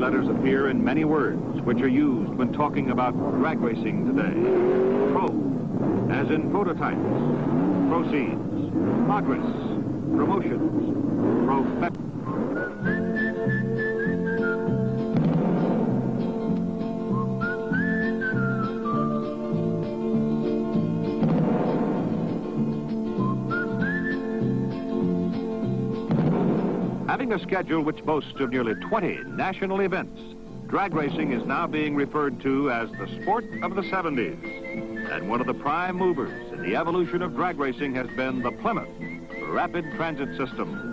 letters appear in many words which are used when talking about drag racing today. Pro, as in prototypes, proceeds, progress, promotions, profession. Having a schedule which boasts of nearly 20 national events, drag racing is now being referred to as the sport of the 70s. And one of the prime movers in the evolution of drag racing has been the Plymouth Rapid Transit System.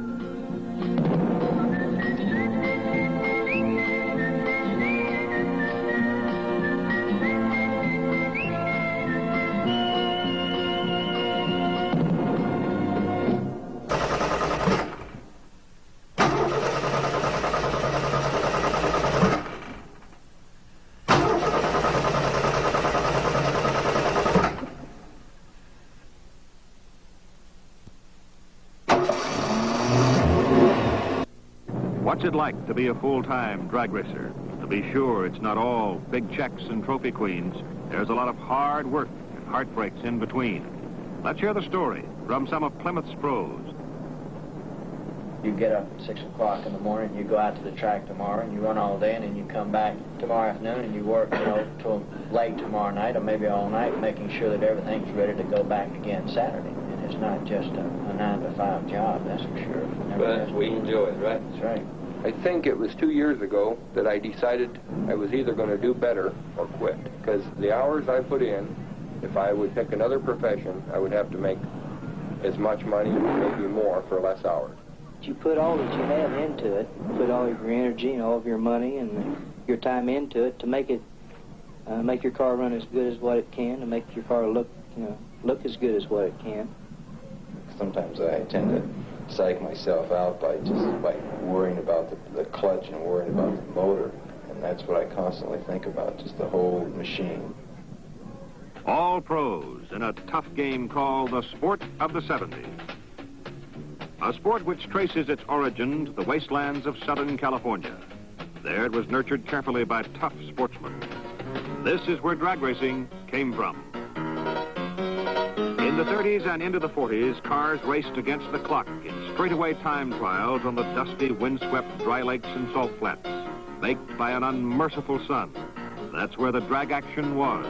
What's it like to be a full-time drag racer? To be sure, it's not all big checks and trophy queens. There's a lot of hard work and heartbreaks in between. Let's hear the story from some of Plymouth's pros. You get up at 6 o'clock in the morning, you go out to the track tomorrow, and you run all day, and then you come back tomorrow afternoon, and you work, till late tomorrow night, or maybe all night, making sure that everything's ready to go back again Saturday. And it's not just a 9-to-5 job, that's for sure. But we enjoy it, right? That's right. I think it was 2 years ago that I decided I was either going to do better or quit. Because the hours I put in, if I would pick another profession, I would have to make as much money, maybe more, for less hours. You put all that you have into it, put all of your energy and all of your money and your time into it to make it, make your car run as good as what it can, to make your car look as good as what it can. Sometimes I tend to psych myself out by worrying about the clutch and worrying about the motor, and that's what I constantly think about, just the whole machine. All pros in a tough game called the sport of the 70s. A sport which traces its origin to the wastelands of Southern California. There it was nurtured carefully by tough sportsmen. This is where drag racing came from. In the 30s and into the 40s, cars raced against the clock in straightaway time trials on the dusty, windswept dry lakes and salt flats, baked by an unmerciful sun. That's where the drag action was.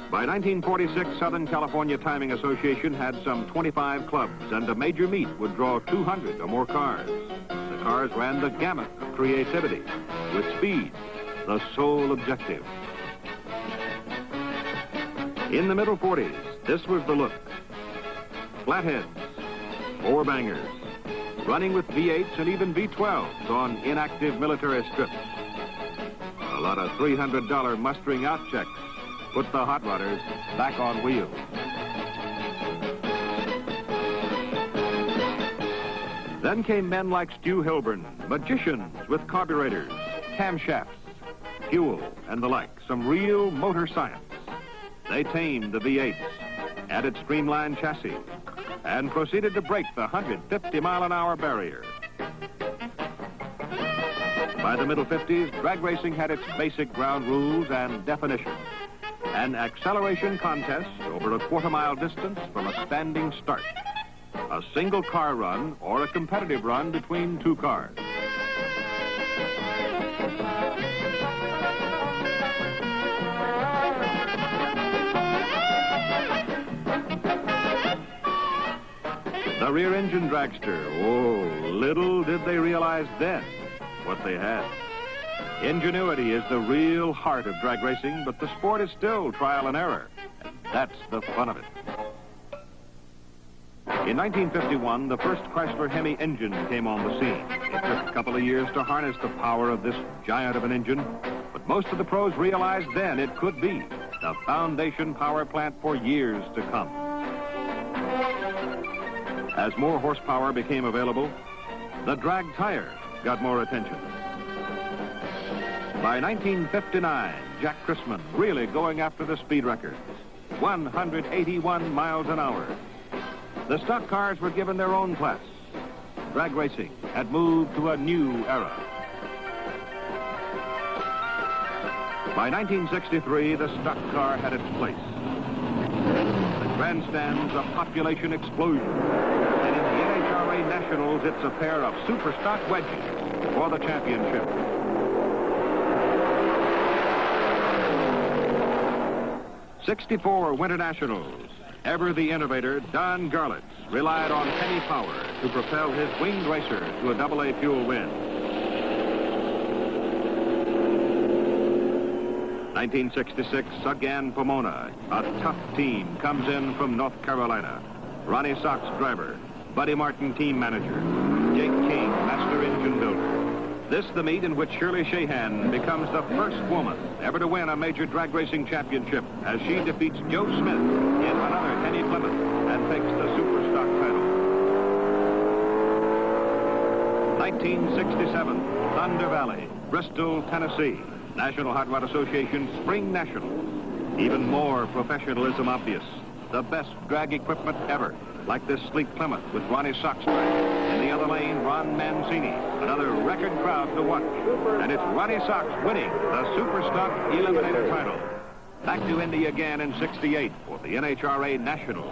By 1946, Southern California Timing Association had some 25 clubs, and a major meet would draw 200 or more cars. The cars ran the gamut of creativity, with speed, the sole objective. In the middle 40s, this was the look. Flatheads, four-bangers, running with V8s and even V12s on inactive military strips. A lot of $300 mustering out checks put the hot rodders back on wheels. Then came men like Stu Hilburn, magicians with carburetors, camshafts, fuel, and the like, some real motor science. They tamed the V8s, added streamlined chassis, and proceeded to break the 150-mile-an-hour barrier. By the middle 50s, drag racing had its basic ground rules and definitions. An acceleration contest over a quarter-mile distance from a standing start. A single car run or a competitive run between two cars. The rear-engine dragster, oh, little did they realize then what they had. Ingenuity is the real heart of drag racing, but the sport is still trial and error. That's the fun of it. In 1951, the first Chrysler Hemi engine came on the scene. It took a couple of years to harness the power of this giant of an engine, but most of the pros realized then it could be the foundation power plant for years to come. As more horsepower became available, the drag tire got more attention. By 1959, Jack Chrisman really going after the speed records, 181 miles an hour. The stock cars were given their own class. Drag racing had moved to a new era. By 1963, the stock car had its place. The grandstand's a population explosion. And in the NHRA Nationals, it's a pair of super stock wedges for the championship. '64 Winter Nationals. Ever the innovator, Don Garlitz relied on penny power to propel his winged racer to a AA fuel win. 1966, again Pomona. A tough team comes in from North Carolina. Ronnie Sox driver, Buddy Martin team manager, Jake King, master engine builder. This the meet in which Shirley Shahan becomes the first woman ever to win a major drag racing championship as she defeats Joe Smith in another Penny Plymouth and takes the super stock title. 1967, Thunder Valley, Bristol, Tennessee. National Hot Rod Association Spring Nationals. Even more professionalism obvious. The best drag equipment ever, like this sleek Plymouth with Ronnie Sox drag. In the other lane, Ron Mancini. Another record crowd to watch. And it's Ronnie Sox winning the Super Stock Eliminator title. Back to Indy again in '68 for the NHRA Nationals.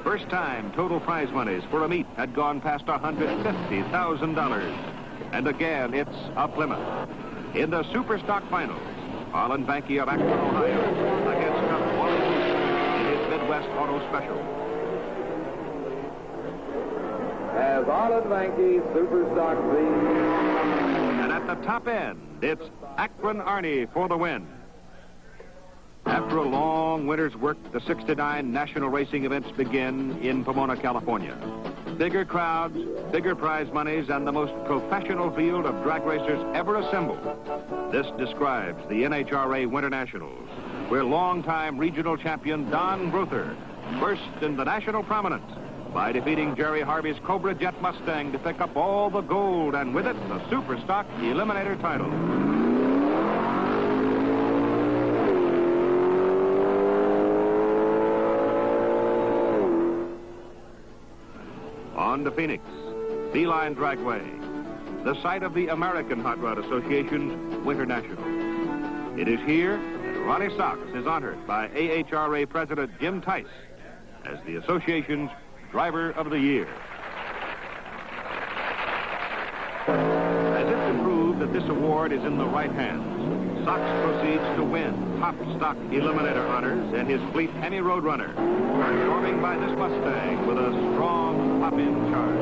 First time total prize monies for a meet had gone past $150,000. And again, it's a Plymouth. In the Super Stock Finals, Harlan Banky of Akron, Ohio, against Wally Booth in his Midwest Auto Special. As Harlan Banky, Super Stock Z. And at the top end, it's Akron Arnie for the win. After a long winter's work, the '69 national racing events begin in Pomona, California. Bigger crowds, bigger prize monies, and the most professional field of drag racers ever assembled. This describes the NHRA Winter Nationals, where longtime regional champion Don Grother burst into national prominence by defeating Jerry Harvey's Cobra Jet Mustang to pick up all the gold, and with it, the Super Stock Eliminator title. On to Phoenix, Beeline Dragway, the site of the American Hot Rod Association's Winter National. It is here that Ronnie Sox is honored by AHRA President Jim Tice as the association's Driver of the Year. As if to prove that this award is in the right hands, Sox proceeds to win top stock eliminator honors and his fleet Hemi Roadrunner, storming by this Mustang with a strong pop-in charge.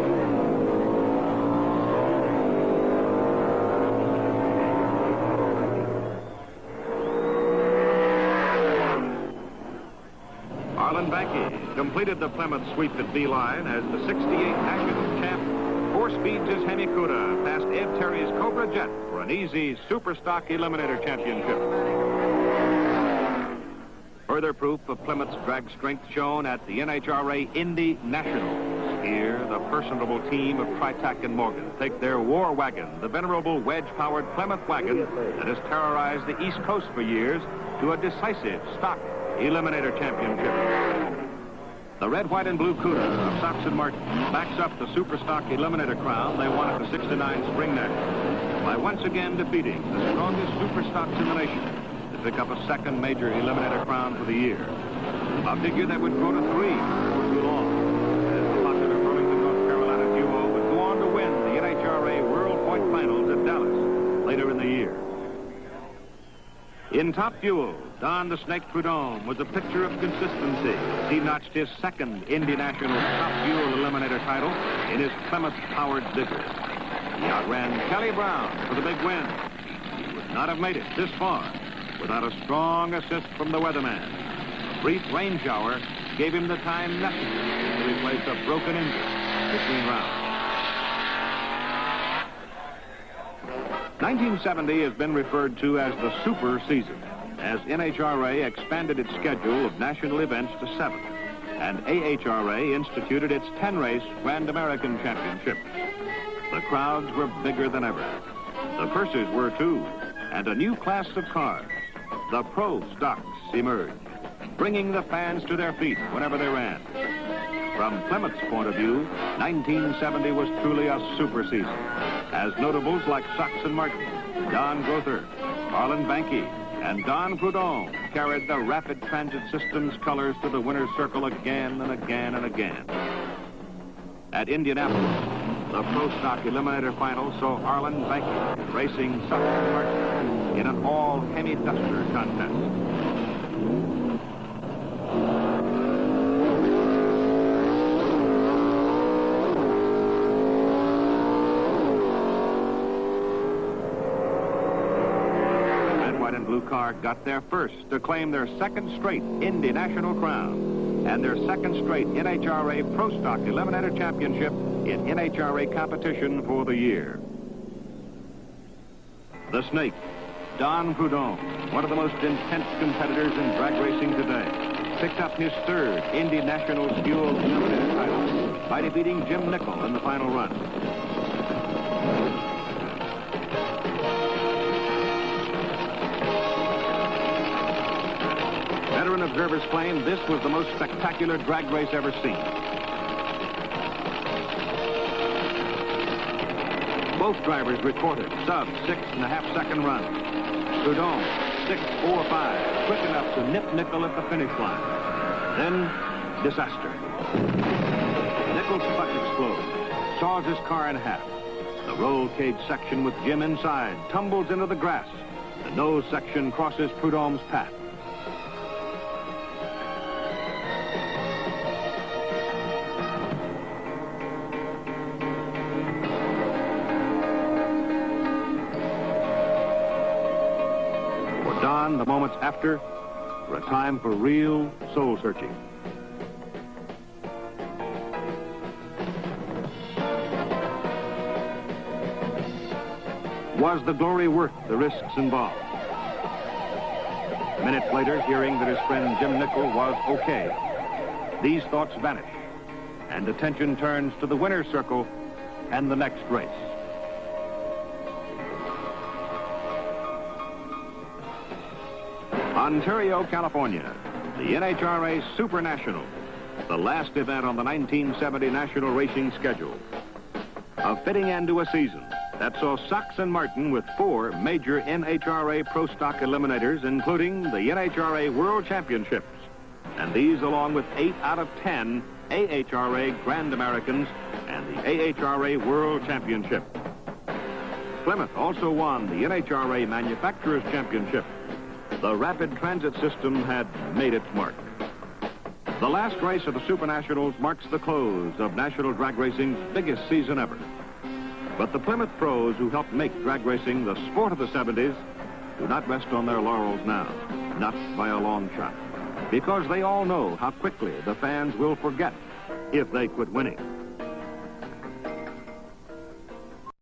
Harlan Banky completed the Plymouth sweep at Beeline as the '68 national champ four-speeds his Hemi Cuda past Ed Terry's Cobra Jet for an easy Super Stock Eliminator championship. Further proof of Plymouth's drag strength shown at the NHRA Indy Nationals. Here, the personable team of Tritac and Morgan take their war wagon, the venerable wedge-powered Plymouth wagon that has terrorized the East Coast for years, to a decisive stock Eliminator championship. The red, white, and blue Cuda of Sox and Martin backs up the Super Stock Eliminator crown they won at the '69 Spring Nationals by once again defeating the strongest Super Stocks in the nation to pick up a second major Eliminator crown for the year. A figure that would grow to 3 before too long, as the popular Burlington, North Carolina duo would go on to win the NHRA World Point Finals at Dallas later in the year. In Top Fuel, Don the Snake Prudhomme was a picture of consistency. He notched his second Indy National Top Fuel Eliminator title in his Plymouth-powered Digger. He outran Kelly Brown for the big win. He would not have made it this far without a strong assist from the weatherman. A brief rain shower gave him the time necessary to replace a broken engine between rounds. 1970 has been referred to as the Super Season, as NHRA expanded its schedule of national events to 7, and AHRA instituted its 10-race Grand American Championship. The crowds were bigger than ever. The purses were too, and a new class of cars, the Pro Stocks, emerged, bringing the fans to their feet whenever they ran. From Plymouth's point of view, 1970 was truly a super season, as notables like Sox and Martin, Don Grother, Harlan Banky, And Don Prudhomme carried the Rapid Transit System's colors to the winner's circle again and again and again. At Indianapolis, the Pro Stock Eliminator Final saw Arlen Banky racing Sutton Martin in an all-Hemi Duster contest. Blue car got there first to claim their second straight Indy National crown and their second straight NHRA Pro Stock Eliminator Championship in NHRA competition for the year. The Snake, Don Prudhomme, one of the most intense competitors in drag racing today, picked up his third Indy National Fuel Eliminator title by defeating Jim Nickel in the final run. Veteran observers claim this was the most spectacular drag race ever seen. Both drivers recorded sub-6.5-second runs. Prudhomme, 6.45, quick enough to nip Nickel at the finish line. Then, disaster. Nickel's butt explodes, saws his car in half. The roll cage section with Jim inside tumbles into the grass. The nose section crosses Prudhomme's path. Don, the moments after, were a time for real soul-searching. Was the glory worth the risks involved? Minutes later, hearing that his friend Jim Nickel was okay, these thoughts vanish, and attention turns to the winner's circle and the next race. Ontario, California, the NHRA Super National, the last event on the 1970 national racing schedule. A fitting end to a season that saw Sox and Martin with 4 major NHRA Pro Stock Eliminators, including the NHRA World Championships, and these along with 8 out of 10 AHRA Grand Americans and the AHRA World Championship. Plymouth also won the NHRA Manufacturers Championship. The Rapid Transit System had made its mark. The last race of the Super Nationals marks the close of national drag racing's biggest season ever. But the Plymouth pros who helped make drag racing the sport of the 70s do not rest on their laurels now, not by a long shot, because they all know how quickly the fans will forget if they quit winning.